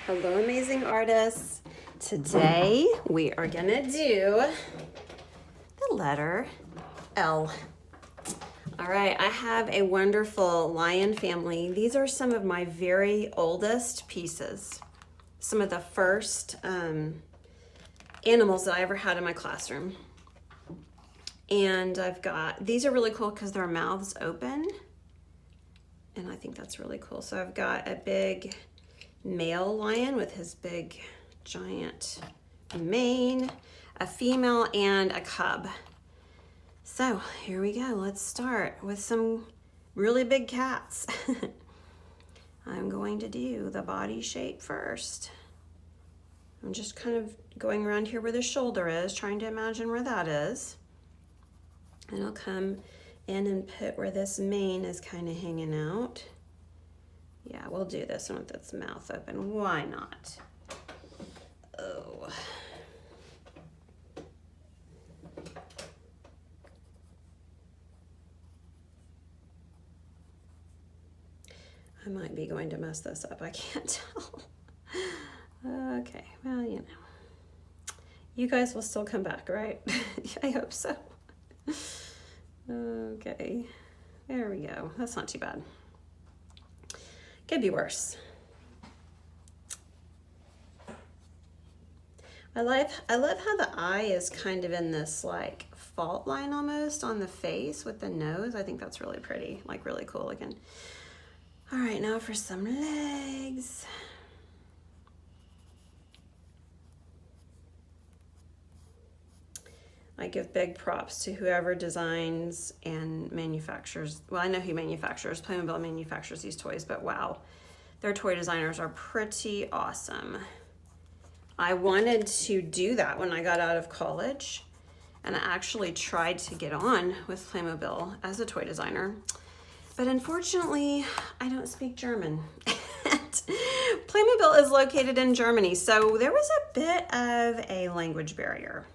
Hello, amazing artists. Today we are gonna do the letter L. All right, I have a wonderful lion family. These are some of my very oldest pieces. Some of the first animals that I ever had in my classroom. And I've got, these are really cool because their mouths open. And I think that's really cool. So I've got a big male lion with his big giant mane, a female, and a cub. So here we go. Let's start with some really big cats. I'm going to do the body shape first. I'm just kind of going around here where the shoulder is, trying to imagine where that is. And I'll come in and put where this mane is kind of hanging out. Yeah, we'll do this one with its mouth open. Why not? Oh. I might be going to mess this up. I can't tell. Okay, well, you know. You guys will still come back, right? I hope so. Okay, there we go. That's not too bad. Could be worse. I love how the eye is kind of in this like fault line almost on the face with the nose. I think that's really pretty, like really cool looking. All right, now for some legs. I give big props to whoever designs and manufactures. Well, I know who manufactures, Playmobil manufactures these toys, but wow, their toy designers are pretty awesome. I wanted to do that when I got out of college, and I actually tried to get on with Playmobil as a toy designer, but unfortunately, I don't speak German. Playmobil is located in Germany, so there was a bit of a language barrier.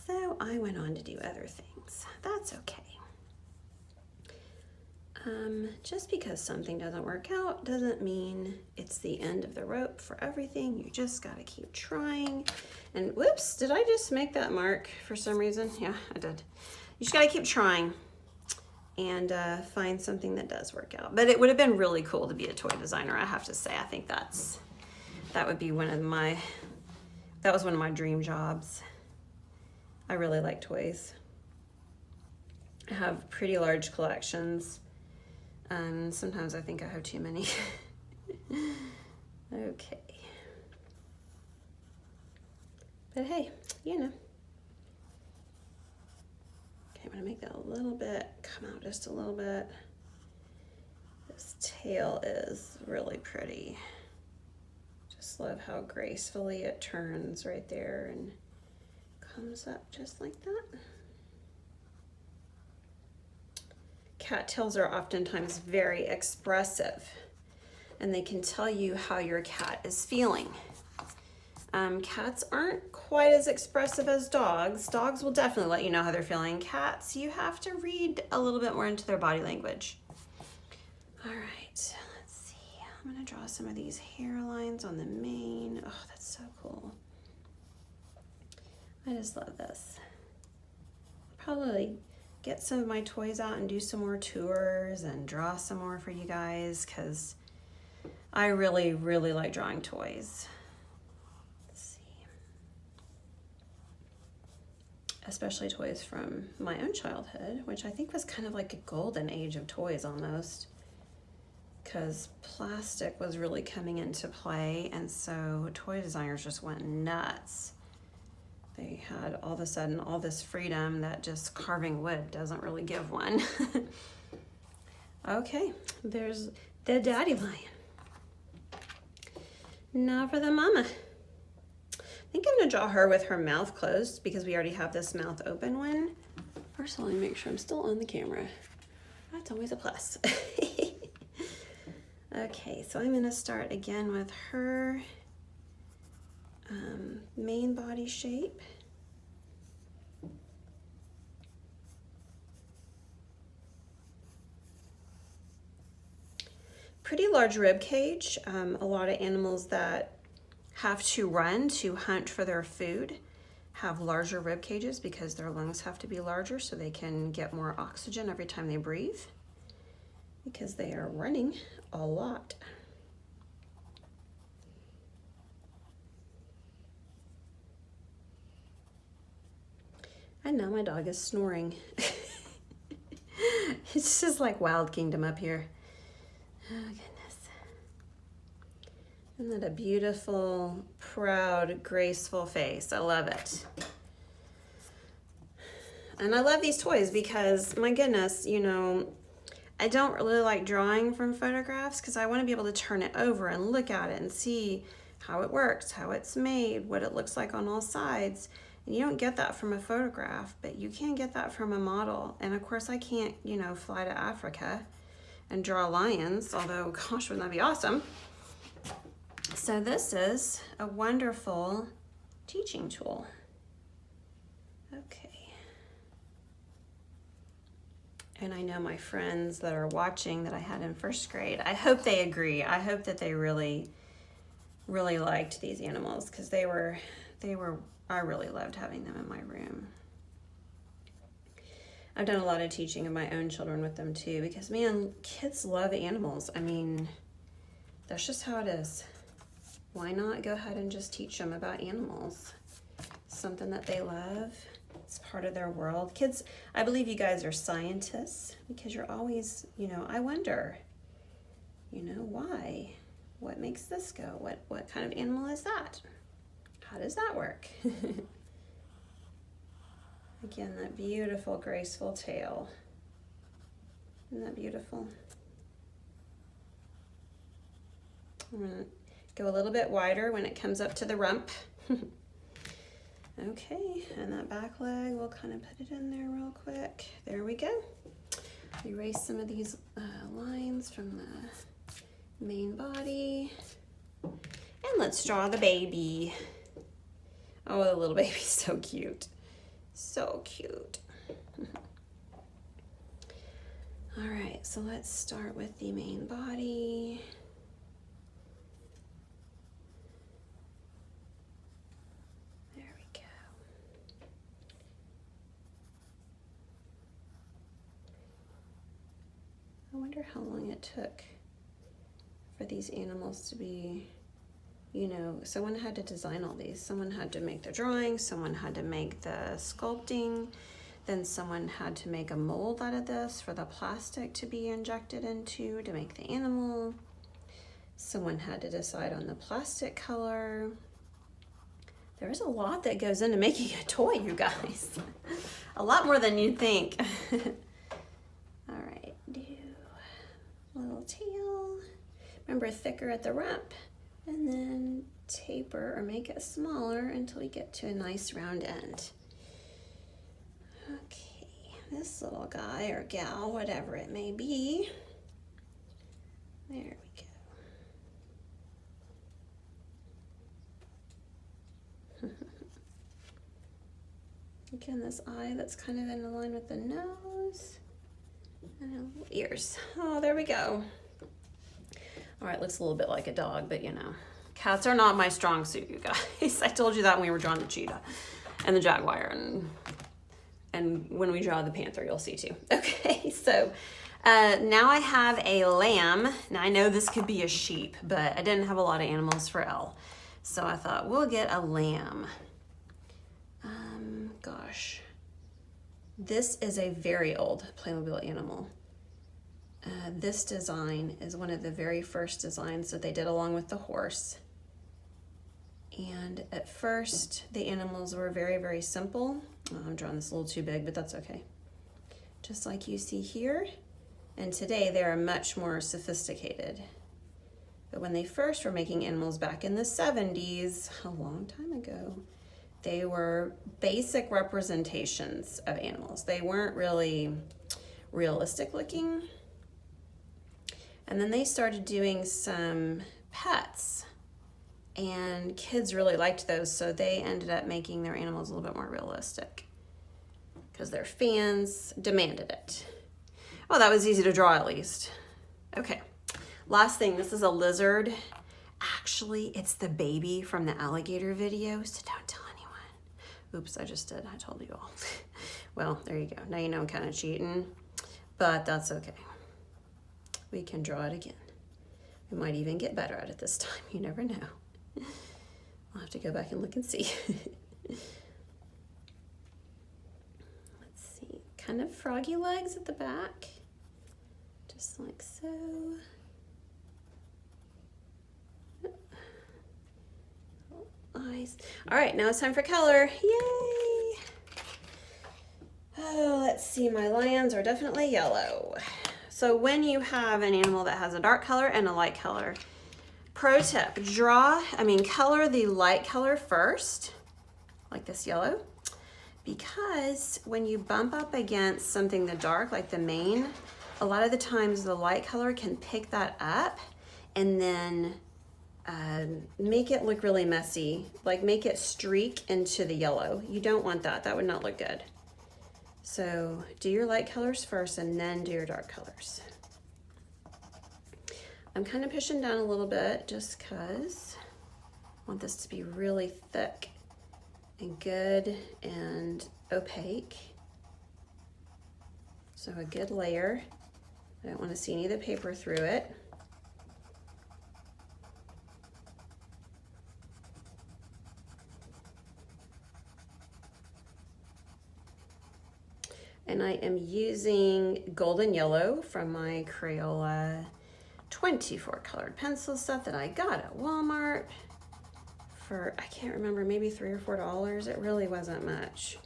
So I went on to do other things. That's okay. Just because something doesn't work out doesn't mean it's the end of the rope for everything. You just gotta keep trying. And whoops, did I just make that mark for some reason? Yeah, I did. You just gotta keep trying and find something that does work out. But it would have been really cool to be a toy designer, I have to say. I think that would be that was one of my dream jobs. I really like toys. I have pretty large collections. Sometimes I think I have too many. Okay. But hey, you know. Okay, I'm gonna make that a little bit, come out just a little bit. This tail is really pretty. Just love how gracefully it turns right there and comes up just like that. Cattails are oftentimes very expressive, and they can tell you how your cat is feeling. Cats aren't quite as expressive as dogs. Dogs will definitely let you know how they're feeling. Cats, you have to read a little bit more into their body language. All right, let's see. I'm gonna draw some of these hairlines on the mane. Oh, that's so cool. I just love this. Probably get some of my toys out and do some more tours and draw some more for you guys because I really, really like drawing toys. Let's see. Especially toys from my own childhood, which I think was kind of like a golden age of toys almost, because plastic was really coming into play, and so toy designers just went nuts. They had all of a sudden all this freedom that just carving wood doesn't really give one. Okay, there's the daddy lion. Now for the mama. I think I'm gonna draw her with her mouth closed because we already have this mouth open one. First, let me make sure I'm still on the camera. That's always a plus. Okay, so I'm gonna start again with her main body shape. pretty large rib cage. A lot of animals that have to run to hunt for their food have larger rib cages because their lungs have to be larger so they can get more oxygen every time they breathe because they are running a lot. And now my dog is snoring. It's just like Wild Kingdom up here. Oh goodness. Isn't that a beautiful, proud, graceful face? I love it. And I love these toys because, my goodness, you know, I don't really like drawing from photographs because I want to be able to turn it over and look at it and see how it works, how it's made, what it looks like on all sides. And you don't get that from a photograph, but you can get that from a model. And of course I can't, you know, fly to Africa and draw lions, although gosh, wouldn't that be awesome? So this is a wonderful teaching tool. Okay. And I know my friends that are watching that I had in first grade, I hope they agree. I hope that they really liked these animals because I really loved having them in my room. I've done a lot of teaching of my own children with them too because, man, kids love animals. I mean, that's just how it is. Why not go ahead and just teach them about animals? Something that they love. It's part of their world. Kids, I believe you guys are scientists because you're always, you know, I wonder, you know, why? What makes this go? What kind of animal is that? How does that work? Again, that beautiful, graceful tail. Isn't that beautiful? I'm gonna go a little bit wider when it comes up to the rump. Okay, and that back leg, we'll kind of put it in there real quick. There we go. Erase some of these lines from the main body. And let's draw the baby. Oh, the little baby's so cute. So cute. All right, so let's start with the main body. There we go. I wonder how long it took for these animals to be, you know, someone had to design all these. Someone had to make the drawing, someone had to make the sculpting, then someone had to make a mold out of this for the plastic to be injected into to make the animal. Someone had to decide on the plastic color. There's a lot that goes into making a toy, you guys. A lot more than you'd think. All right, do a little tail. Remember, thicker at the rump. And then taper or make it smaller until we get to a nice round end. Okay, this little guy or gal, whatever it may be. There we go. Again, this eye that's kind of in line with the nose and ears. Oh, there we go. All right, looks a little bit like a dog, but you know, cats are not my strong suit, you guys. I told you that when we were drawing the cheetah and the jaguar, and when we draw the panther, you'll see too. Okay, so now I have a lamb. Now I know this could be a sheep, but I didn't have a lot of animals for Elle, so I thought we'll get a lamb. Gosh, this is a very old Playmobil animal. This design is one of the very first designs that they did along with the horse. And at first, the animals were very, very simple. Oh, I'm drawing this a little too big, but that's okay. Just like you see here. And today, they are much more sophisticated. But when they first were making animals back in the 70s, a long time ago, they were basic representations of animals. They weren't really realistic looking. And then they started doing some pets, and kids really liked those, so they ended up making their animals a little bit more realistic because their fans demanded it. Well, that was easy to draw at least. Okay, Last thing, this is a lizard. Actually, it's the baby from the alligator video, so don't tell anyone. Oops, I just did. I told you all. Well, there you go. Now you know I'm kind of cheating, but that's okay. We can draw it again. We might even get better at it this time. You never know. I'll have to go back and look and see. Let's see. Kind of froggy legs at the back. Just like so. Eyes. All right, now it's time for color. Yay! Oh, let's see. My lions are definitely yellow. So when you have an animal that has a dark color and a light color, pro tip, color the light color first, like this yellow, because when you bump up against something the dark, like the mane, a lot of the times the light color can pick that up and then make it look really messy, like make it streak into the yellow. You don't want that. That would not look good. So do your light colors first and then do your dark colors. I'm kind of pushing down a little bit just because I want this to be really thick and good and opaque. So a good layer. I don't want to see any of the paper through it. And I am using golden yellow from my Crayola 24 colored pencil set that I got at Walmart for, I can't remember, maybe $3 or $4. It really wasn't much.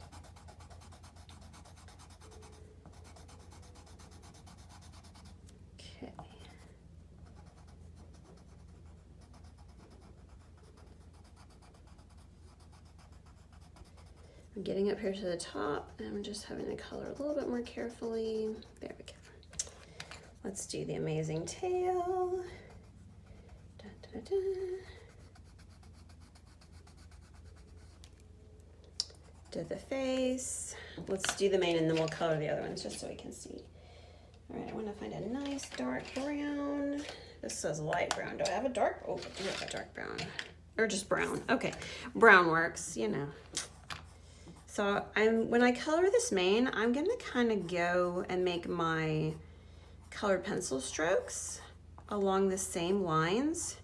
Okay. I'm getting up here to the top and I'm just having to color a little bit more carefully. There we go. Let's do the amazing tail. Da, da, da. Do the face. Let's do the mane and then we'll color the other ones just so we can see. All right, I want to find a nice dark brown. This says light brown. Do I have a dark? Oh, I do have a dark brown. Or just brown. Okay, brown works, you know. So when I color this mane, I'm gonna kind of go and make my colored pencil strokes along the same lines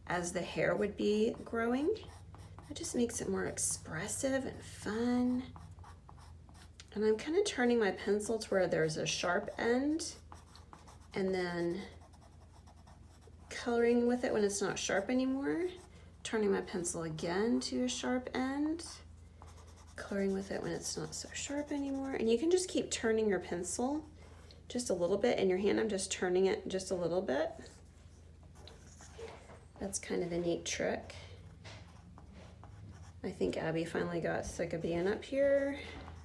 as the hair would be growing. It just makes it more expressive and fun. And I'm kind of turning my pencil to where there's a sharp end and then coloring with it when it's not sharp anymore. Turning my pencil again to a sharp end. Coloring with it when it's not so sharp anymore. And you can just keep turning your pencil just a little bit in your hand. I'm just turning it just a little bit. That's kind of a neat trick. I think Abby finally got sick of being up here.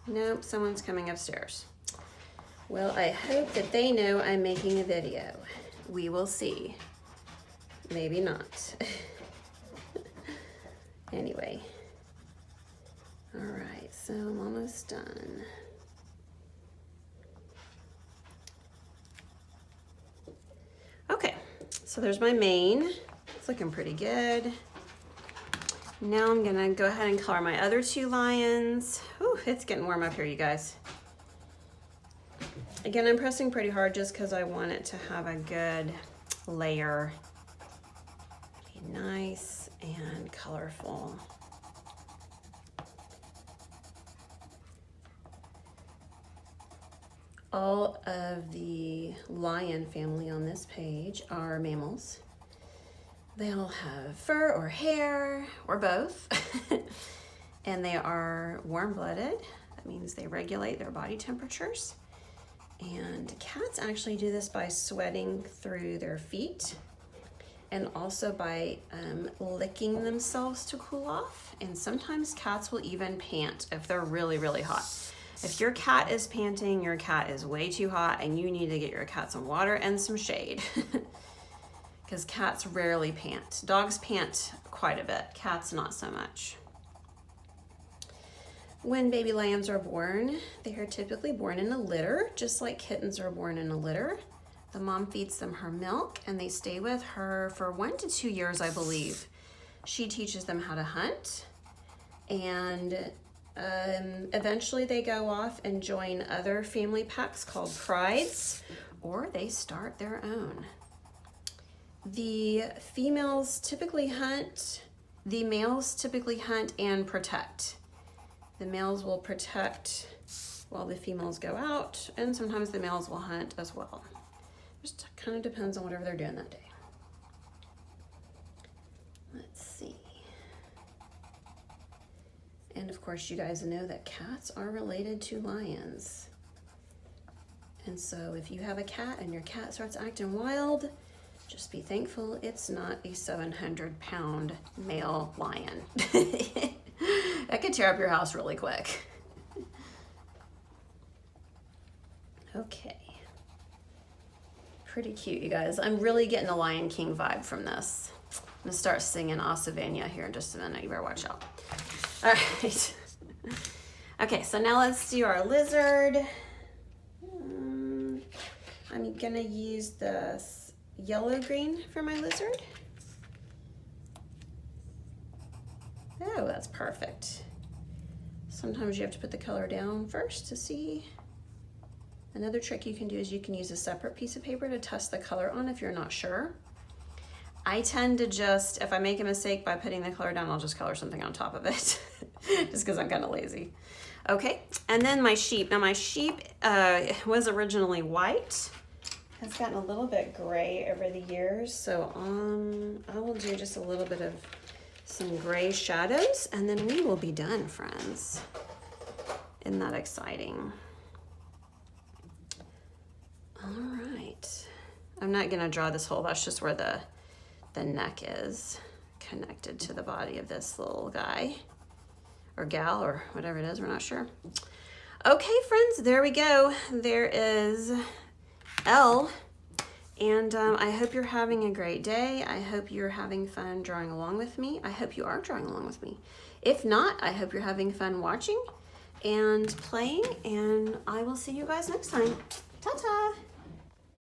Nope, someone's coming upstairs. Well, I hope that they know I'm making a video. We will see. Maybe not. Anyway. All right, so I'm almost done. Okay, so there's my mane. It's looking pretty good. Now I'm gonna go ahead and color my other two lions. Ooh, it's getting warm up here, you guys. Again, I'm pressing pretty hard just because I want it to have a good layer. Be nice and colorful. All of the lion family on this page are mammals. They all have fur or hair or both. And they are warm-blooded. That means they regulate their body temperatures. And cats actually do this by sweating through their feet and also by licking themselves to cool off. And sometimes cats will even pant if they're really, really hot. If your cat is panting, your cat is way too hot and you need to get your cat some water and some shade. Because cats rarely pant. Dogs pant quite a bit, cats not so much. When baby lambs are born, they are typically born in a litter, just like kittens are born in a litter. The mom feeds them her milk and they stay with her for 1 to 2 years, I believe. She teaches them how to hunt, and eventually they go off and join other family packs called prides, or they start their own. The females typically hunt, the males typically hunt and protect. The males will protect while the females go out, and sometimes the males will hunt as well. Just kind of depends on whatever they're doing that day. Let's see. And of course, you guys know that cats are related to lions. And so if you have a cat and your cat starts acting wild, just be thankful it's not a 700-pound male lion. That could tear up your house really quick. Okay. Pretty cute, you guys. I'm really getting a Lion King vibe from this. I'm gonna start singing Osavania here in just a minute. You better watch out. All right. Okay, so now let's do our lizard. I'm gonna use this yellow green for my lizard. Oh, that's perfect. Sometimes you have to put the color down first to see. Another trick you can do is you can use a separate piece of paper to test the color on if you're not sure. I tend to just, if I make a mistake by putting the color down, I'll just color something on top of it, just because I'm kind of lazy. Okay, and then my sheep. Now my sheep was originally white. It's gotten a little bit gray over the years, so I will do just a little bit of some gray shadows, and then we will be done, friends. Isn't that exciting? All right. I'm not gonna draw this hole. That's just where the neck is connected to the body of this little guy or gal or whatever it is. We're not sure. Okay, friends, there we go. There is Elle. And I hope you're having a great day. I hope you're having fun drawing along with me. I hope you are drawing along with me. If not, I hope you're having fun watching and playing, and I will see you guys next time. Ta-ta!